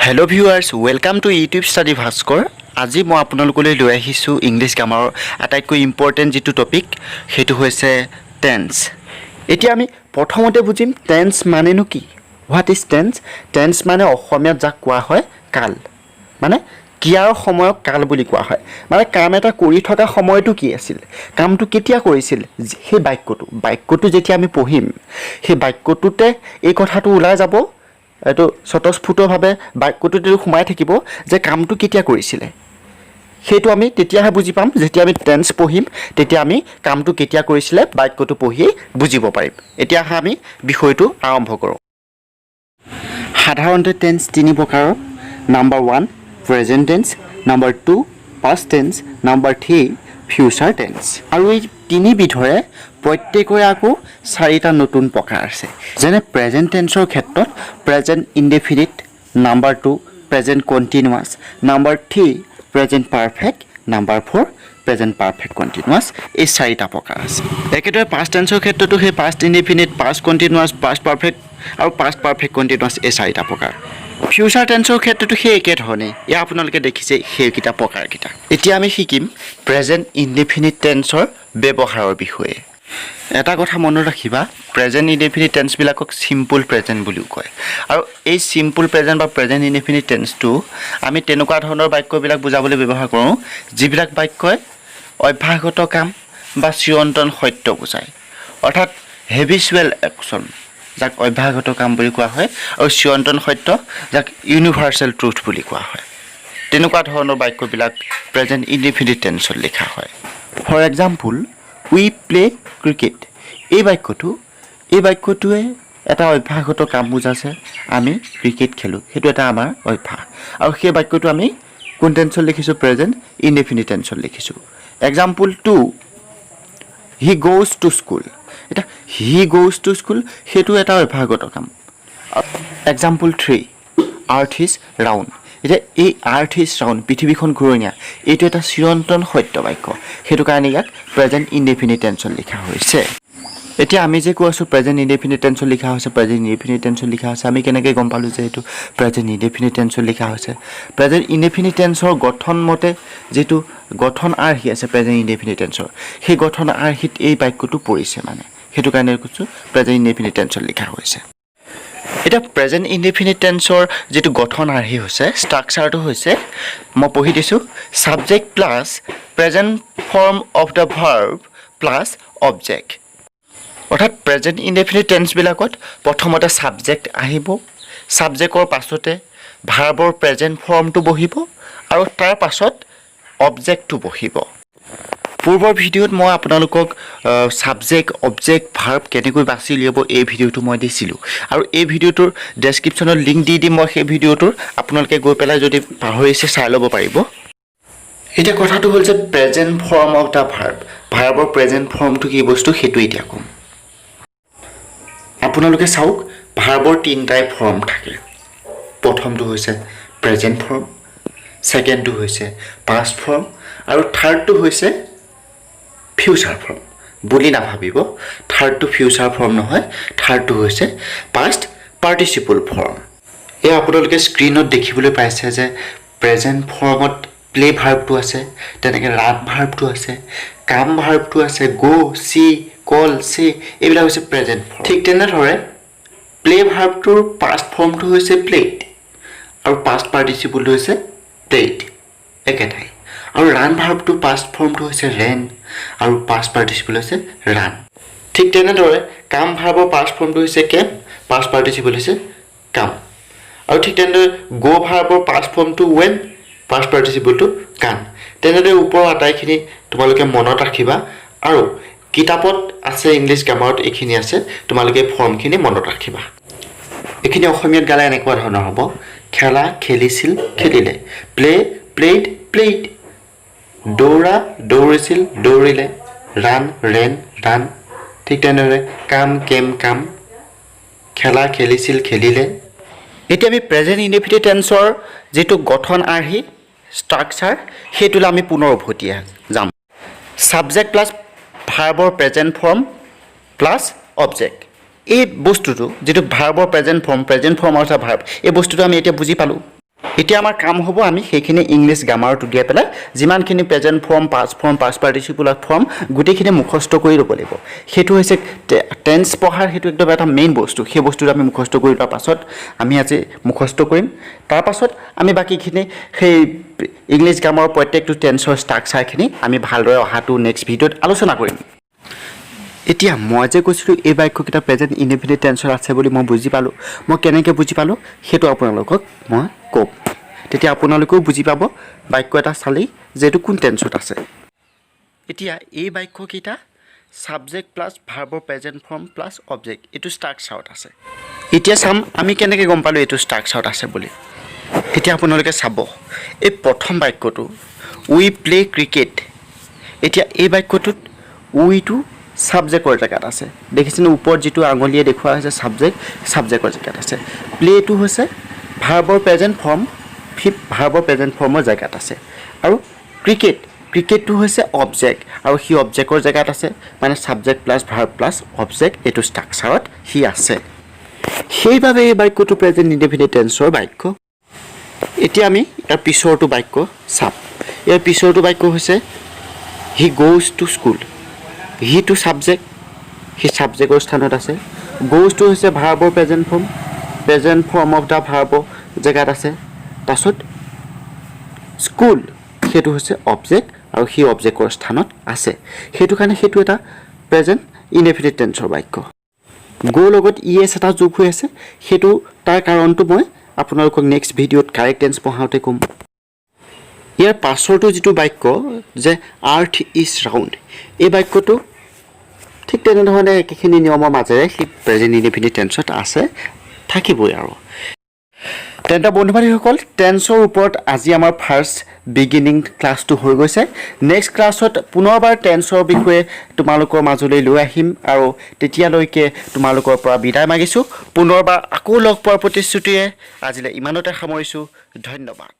Hello viewers, welcome to YouTube Study Bhaskar. আজি মই আপোনালোকলৈ লৈ আহিছো ইংলিশ গ্ৰামাৰৰ আটাইতকৈ ইম্পৰ্টেন্ট যেটো টপিক হেতু হৈছে টেন্স। এতিয়া আমি প্ৰথমতে বুজিম টেন্স মানেনো কি? What is tense? Tense মানে অসমীয়াত যাক কোৱা হয় কাল। মানে কিয়াৰ সময়ক কাল বুলি কোৱা হয়। মানে কাম এটা কৰি থকা সময়টো কি আছিল? কামটো কেতিয়া কৰিছিল? সেই বাক্যটো যেতিয়া আমি পঢ়িম, সেই বাক্যটোতে এই কথাটো ওলাই যাব। এটো স্বতঃস্ফূৰ্তভাৱে বাক্যটোতে সোমাই থাকিব যে কামটো কেতিয়া কৰিছিলে। সেইটো আমি তেতিয়াহে বুজি পাম যেতিয়া আমি টেন্স পঢ়িম, তেতিয়া আমি কামটো কেতিয়া কৰিছিলে বাক্যটো পঢ়ি বুজিব পাৰিম। এতিয়া আমি বিষয়টো আৰম্ভ কৰোঁ। সাধাৰণতে টেন্স তিনি প্ৰকাৰৰ। Number 1 present tense, number 2 past tense, number 3 future tense. আৰু এই তিনি বিধৰে প্ৰত্যেকৰে আকৌ চাৰিটা নতুন প্ৰকাৰ আছে। যেনে প্ৰেজেন্ট টেন্সৰ ক্ষেত্ৰত present indefinite, number 2 present continuous, number 3 present perfect, number 4 present perfect continuous. এই চাৰিটা প্ৰকাৰ আছে। একেদৰে পাষ্ট টেন্সৰ ক্ষেত্ৰতো সেই past indefinite, past continuous, past perfect আৰু পাষ্ট পাৰফেক্ট কণ্টিনিউৱাছ এই চাৰিটা প্ৰকাৰ। ফিউচাৰ টেন্সৰ ক্ষেত্ৰতো সেই একেধৰণেই। ইয়াৰ আপোনালোকে দেখিছে সেইকেইটা প্ৰকাৰকেইটা। এতিয়া আমি শিকিম প্ৰেজেন্ট ইনডেফিনিট টেন্সৰ ব্যৱহাৰৰ বিষয়ে। এটা কথা মনত ৰাখিবা, প্ৰেজেন্ট ইনডেফিনিট টেন্সবিলাকক চিম্পল প্ৰেজেন্ট বুলিও কয়। আৰু এই চিম্পল প্ৰেজেন্ট বা প্ৰেজেন্ট ইনডেফিনিট টেন্সটো আমি তেনেকুৱা ধৰণৰ বাক্যবিলাক বুজাবলৈ ব্যৱহাৰ কৰোঁ যিবিলাক বাক্যই অভ্যাসগত কাম বা চিৰন্তন সত্য বুজায়। অৰ্থাৎ হেবিচুৱেল একশ্যন যাক অভ্যাসগত কাম বুলি কোৱা হয়, আৰু চিৰন্তন সত্য যাক ইউনিভাৰ্চেল ট্ৰুথ বুলি কোৱা হয়। তেনেকুৱা ধৰণৰ বাক্যবিলাক প্ৰেজেন্ট ইনডেফিনিট টেন্সত লিখা হয়। For example, we play cricket. এই বাক্যটোৱে এটা অভ্যাসগত কাম বুজাইছে। আমি ক্ৰিকেট খেলোঁ, সেইটো এটা আমাৰ অভ্যাস। আৰু সেই বাক্যটো আমি কোন টেন্সত লিখিছোঁ? প্ৰেজেন্ট ইনডেফিনিট টেন্সত লিখিছোঁ। Example 2 he goes to school. এতিয়া হি গ'জ টু স্কুল সেইটো এটা অভ্যাসগত কাম। Example 3 earth is round. এতিয়া এই আৰ্থ ইজ ৰাউণ্ড, পৃথিৱীখন ঘূৰণীয়া, এইটো এটা চিৰন্তন সত্য বাক্য। সেইটো কাৰণে ইয়াক প্ৰেজেন্ট ইনডেফিনিট টেন্সত লিখা হৈছে। এতিয়া আমি যে কৈ আছোঁ প্ৰেজেন্ট ইনডেফিনিট টেন্সত লিখা হৈছে, প্ৰেজেন্ট ইনডেফিনিট টেন্সত লিখা হৈছে, আমি কেনেকৈ গম পালোঁ যে এইটো প্ৰেজেন্ট ইনডেফিনিট টেন্সত লিখা হৈছে? প্ৰেজেন্ট ইনডেফিনিট টেন্সৰ গঠন মতে যিটো গঠন আৰ্হি আছে প্ৰেজেন্ট ইনডেফিনিট টেন্সৰ, সেই গঠন আৰ্হিত এই বাক্যটো পৰিছে। মানে সেইটো কাৰণে কৈছোঁ প্ৰেজেন্ট ইনডেফিনিট টেন্সত লিখা হৈছে। এতিয়া প্ৰেজেন্ট ইনডেফিনিট টেন্সৰ যিটো গঠন আৰ্হি হৈছে, ষ্ট্ৰাকচাৰটো হৈছে, মই পঢ়ি দিছোঁ, subject plus present form of the verb plus object. অৰ্থাৎ প্ৰেজেন্ট ইনডেফিনিট টেন্সবিলাকত প্ৰথমতে ছাবজেক্ট আহিব, ছাবজেক্টৰ পাছতে ভাৰ্বৰ প্ৰেজেন্ট ফৰ্মটো বহিব, আৰু তাৰ পাছত অবজেক্টটো বহিব। পূৰ্বৰ ভিডিঅ'ত মই আপোনালোকক ছাবজেক্ট, অবজেক্ট, ভাৰ্ব কেনেকৈ বাছি উলিয়াব এই ভিডিঅ'টো মই দিছিলোঁ। আৰু এই ভিডিঅ'টোৰ ডেছক্ৰিপশ্যনত লিংক দি দিম মই সেই ভিডিঅ'টোৰ, আপোনালোকে গৈ পেলাই যদি পাহৰিছে চাই ল'ব পাৰিব। এতিয়া কথাটো হ'ল যে present form of the verb, ভাৰ্বৰ প্ৰেজেন্ট ফৰ্মটো কি বস্তু সেইটো এতিয়া ক'ম। আপোনালোকে চাওক, ভাৰ্বৰ তিনিটাই ফৰ্ম থাকে। প্ৰথমটো হৈছে প্ৰেজেন্ট ফৰ্ম, ছেকেণ্ডটো হৈছে পাষ্ট ফৰ্ম, আৰু থাৰ্ডটো হৈছে ফিউচাৰ ফৰ্ম বুলি নাভাবিব। থাৰ্ডটো ফিউচাৰ ফৰ্ম নহয়, থাৰ্ডটো হৈছে পাষ্ট পাৰ্টিচিপল ফৰ্ম। এয়া আপোনালোকে স্ক্ৰীণত দেখিবলৈ পাইছে যে প্ৰেজেন্ট ফৰ্মত প্লে ভাৰ্বটো আছে, তেনেকৈ ৰান ভাৰ্বটো আছে, কাম ভাৰ্বটো আছে, গ', চি, কল, চে, এইবিলাক হৈছে প্ৰেজেন্ট ফৰ্ম। ঠিক তেনেদৰে প্লে ভাৰ্বটোৰ পাষ্ট ফৰ্মটো হৈছে প্লেড, আৰু পাষ্ট পাৰ্টিচিপলটো হৈছে প্লেড, একেটাই। আৰু ৰান ভাৰ্বটোৰ পাষ্ট ফৰ্মটো হৈছে ৰেন, আৰু পাষ্ট পাৰ্টিচিপল হৈছে ৰান। ঠিক তেনেদৰে কাম ভাৰ্বৰ পাষ্ট ফৰ্মটো হৈছে কেম, পাষ্ট পাৰ্টিচিপল হৈছে কাম। আৰু ঠিক তেনেদৰে গ' ভাৰ্বৰ পাষ্ট ফৰ্মটো ৱেন, পাষ্ট পাৰ্টিচিপলটো কান। তেনেদৰে ওপৰৰ আটাইখিনি তোমালোকে মনত ৰাখিবা, আৰু কিতাপত আছে ইংলিছ গ্ৰামাৰত এইখিনি আছে, তোমালোকে ফৰ্মখিনি মনত ৰাখিবা। এইখিনি অসমীয়াত গালে এনেকুৱা ধৰণৰ হ'ব, খেলা, খেলিছিল, খেলিলে, প্লে, প্লেড, প্লেড, দৌৰা, দৌৰিছিল, দৌৰিলে, ৰান, ৰেন, ৰান। ঠিক তেনেদৰে কাম, কেম, কাম, খেলা, খেলিছিল, খেলিলে। এতিয়া আমি প্ৰেজেন্ট ইনডেফিনিট টেন্সৰ যিটো গঠন আৰ্হি, ষ্ট্ৰাকচাৰ, সেইটোলৈ আমি পুনৰ উভতি যাম। ছাবজেক্ট প্লাছ ভাৰ্বৰ প্ৰেজেন্ট ফৰ্ম প্লাছ অবজেক্ট। এই বস্তুটো যিটো ভাৰ্বৰ প্ৰেজেন্ট ফৰ্ম অৰ্থাৎ ভাৰ্ব, এই বস্তুটো আমি এতিয়া বুজি পালোঁ। এতিয়া আমাৰ কাম হ'ব আমি সেইখিনি ইংলিছ গ্ৰামাৰত উলিয়াই পেলাই যিমানখিনি প্ৰেজেণ্ট ফৰ্ম পাষ্ট পাৰ্টিচিপুলাৰ ফৰ্ম গোটেইখিনি মুখস্থ কৰি ল'ব লাগিব সেইটো হৈছে টেন্স পঢ়াৰ সেইটো একদম এটা মেইন বস্তু সেই বস্তুটো আমি মুখস্থ কৰি লোৱাৰ পাছত আমি আজি মুখস্থ কৰিম তাৰ পাছত আমি বাকীখিনি সেই ইংলিছ গ্ৰামাৰৰ প্ৰত্যেকটো টেন্সৰ ষ্ট্ৰাকচাৰখিনি আমি ভালদৰে অহাটো নেক্সট ভিডিঅ'ত আলোচনা কৰিম এতিয়া মই যে কৈছিলোঁ এই বাক্যকেইটা প্ৰেজেণ্ট ইনডেফিনিট টেন্সৰ আছে বুলি মই বুজি পালোঁ মই কেনেকৈ বুজি পালোঁ সেইটো আপোনালোকক মই ক'ম তেতিয়া আপোনালোকেও বুজি পাব বাক্য এটা চালেই যে এইটো কোন টেন্সত আছে এতিয়া এই বাক্যকেইটা ছাবজেক্ট প্লাছ ভাৰ্বৰ প্ৰেজেণ্ট ফৰ্ম প্লাছ অবজেক্ট এইটো ষ্ট্ৰাকচাৰত আছে এতিয়া চাম আমি কেনেকৈ গম পালোঁ এইটো ষ্ট্ৰাকচাৰত আছে বুলি এতিয়া আপোনালোকে চাব এই প্ৰথম বাক্যটো উই প্লে ক্ৰিকেট এতিয়া এই বাক্যটোত উইটো ছাবজেক্টৰ জেগাত আছে দেখিছেনে ওপৰত যিটো আঙুলিয়ে দেখুওৱা হৈছে ছাবজেক্টৰ জেগাত আছে প্লেটো হৈছে ভাৰ্বৰ প্ৰেজেণ্ট ফৰ্ম ভাৰ্বৰ প্ৰেজেণ্ট ফৰ্মৰ জেগাত আছে আৰু ক্ৰিকেটটো হৈছে অবজেক্ট আৰু সি অবজেক্টৰ জেগাত আছে মানে subject plus verb plus object এইটো ষ্ট্ৰাকচাৰত সি আছে সেইবাবে এই বাক্যটো প্ৰেজেণ্ট ইনডেফিনিট টেন্সৰ বাক্য এতিয়া আমি ইয়াৰ পিছৰটো বাক্য চাম ইয়াৰ পিছৰটো বাক্য হৈছে হি গ'জ টু স্কুল হিটো ছাবজেক্ট সি ছাবজেক্টৰ স্থানত আছে গ'জটো হৈছে ভাৰ্বৰ প্ৰেজেণ্ট ফৰ্ম অফ দ্য ভাৰ্বৰ জেগাত আছে তাৰপিছত স্কুল সেইটো হৈছে অবজেক্ট আৰু সি অবজেক্টৰ স্থানত আছে সেইটো কাৰণে সেইটো এটা প্ৰেজেণ্ট ইনডেফিনিট টেন্সৰ বাক্য গ' লগত ইএছ এটা যোগ হৈ আছে সেইটো তাৰ কাৰণটো মই আপোনালোকক নেক্সট ভিডিঅ'ত কাৰেক্ট টেন্স পঢ়াওঁতে ক'ম ইয়াৰ পাছৰটো যিটো বাক্য যে আৰ্থ ইজ ৰাউণ্ড এই বাক্যটো ঠিক তেনেধৰণে একেখিনি নিয়মৰ মাজেৰে সি প্ৰেজেণ্ট ইনডেফিনিট টেন্সত আছে থাকিবই আৰু তেন্তে বন্ধু বান্ধৱীসকল টেন্সৰ ওপৰত আজি আমাৰ ফাৰ্ষ্ট বিগিনিং ক্লাছটো হৈ গৈছে নেক্সট ক্লাছত পুনৰবাৰ টেন্সৰ বিষয়ে তোমালোকৰ মাজলৈ লৈ আহিম আৰু তেতিয়ালৈকে তোমালোকৰ পৰা বিদায় মাগিছোঁ পুনৰবাৰ আকৌ লগ পোৱাৰ প্ৰতিশ্ৰুতিৰে আজিলৈ ইমানতে সামৰিছোঁ ধন্যবাদ